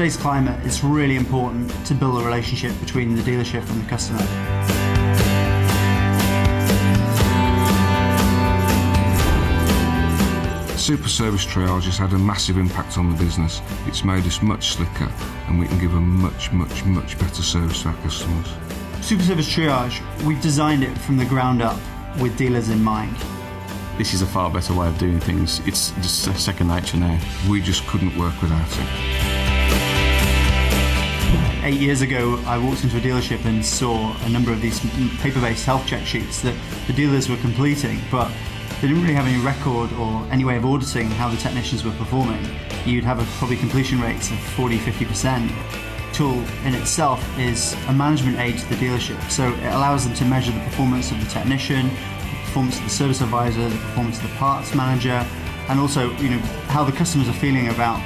today's climate, it's really important to build a relationship between the dealership and the customer. Super Service Triage has had a massive impact on the business. It's made us much slicker and we can give a much better service to our customers. Super Service Triage, we've designed it from the ground up with dealers in mind. This is a far better way of doing things. It's just second nature now. We just couldn't work without it. 8 years ago, I walked into a dealership and saw a number of these paper-based health check sheets that the dealers were completing, but they didn't really have any record or any way of auditing how the technicians were performing. You'd have probably completion rates of 40–50%. The tool in itself is a management aid to the dealership, so it allows them to measure the performance of the technician, the performance of the service advisor, the performance of the parts manager, and also how the customers are feeling about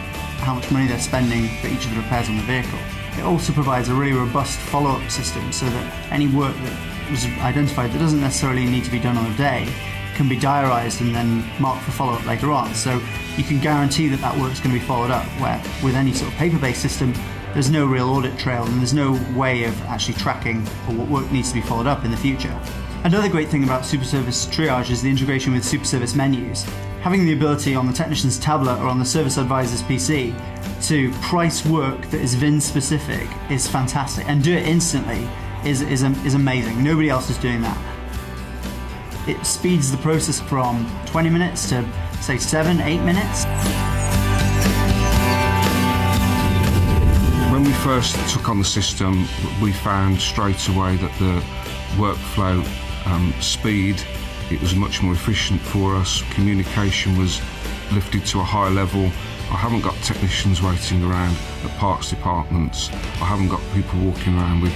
how much money they're spending for each of the repairs on the vehicle. It also provides a really robust follow-up system so that any work that was identified that doesn't necessarily need to be done on a day can be diarised and then marked for follow-up later on. So you can guarantee that that work's going to be followed up, where with any sort of paper-based system, there's no real audit trail and there's no way of actually tracking or what work needs to be followed up in the future. Another great thing about Super Service Triage is the integration with Super Service menus. Having the ability on the technician's tablet or on the service advisor's PC to price work that is VIN specific is fantastic, and do it instantly is amazing. Nobody else is doing that. It speeds the process from 20 minutes to say 7–8 minutes. When we first took on the system, we found straight away that the workflow speed, it was much more efficient for us. Communication was lifted to a higher level. I haven't got technicians waiting around at parts departments. I haven't got people walking around with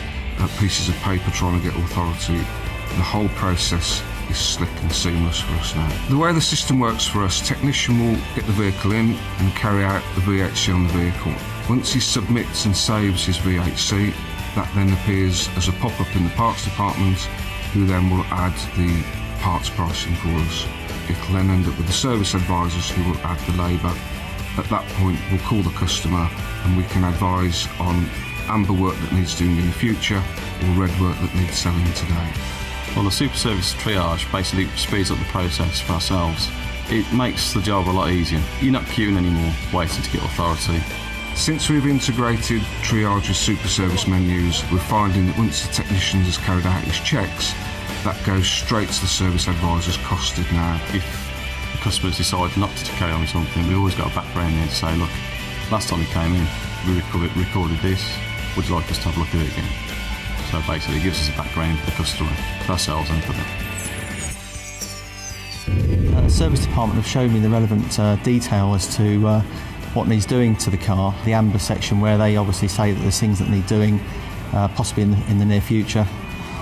pieces of paper trying to get authority. The whole process is slick and seamless for us now. The way the system works for us, technician will get the vehicle in and carry out the VHC on the vehicle. Once he submits and saves his VHC, that then appears as a pop-up in the parts department, who then will add the parts pricing for us. It'll then end up with the service advisors who will add the labour. At that point, we'll call the customer and we can advise on amber work that needs doing in the future or red work that needs selling today. Well, the Super Service Triage basically speeds up the process for ourselves. It makes the job a lot easier. You're not queuing anymore, waiting to get authority. Since we've integrated Triage's Super Service menus, we're finding that once the technician has carried out his checks, that goes straight to the service advisor's costed now. If the customers decide not to carry on with something, we've always got a background there to say, look, last time you came in, we recorded this, would you like us to have a look at it again? So basically it gives us a background for the customer, for ourselves and for them. The service department have shown me the relevant detail as to what needs doing to the car. The amber section where they obviously say that there's things that need doing possibly in the near future,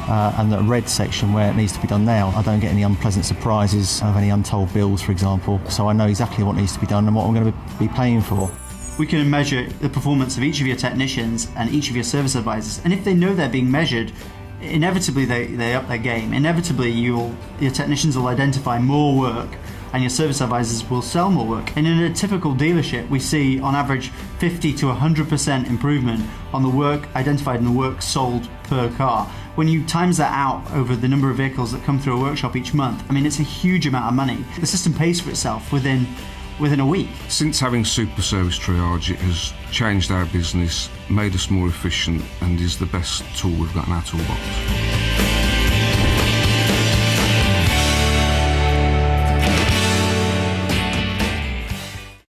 and the red section where it needs to be done now. I don't get any unpleasant surprises of any untold bills, for example, so I know exactly what needs to be done and what I'm going to be paying for. We can measure the performance of each of your technicians and each of your service advisors, and if they know they're being measured, inevitably they up their game. Inevitably your technicians will identify more work and your service advisors will sell more work. And in a typical dealership, we see on average 50–100% improvement on the work identified and the work sold per car. When you times that out over the number of vehicles that come through a workshop each month, I mean, it's a huge amount of money. The system pays for itself within a week. Since having Super Service Triage, it has changed our business, made us more efficient, and is the best tool we've got in our toolbox.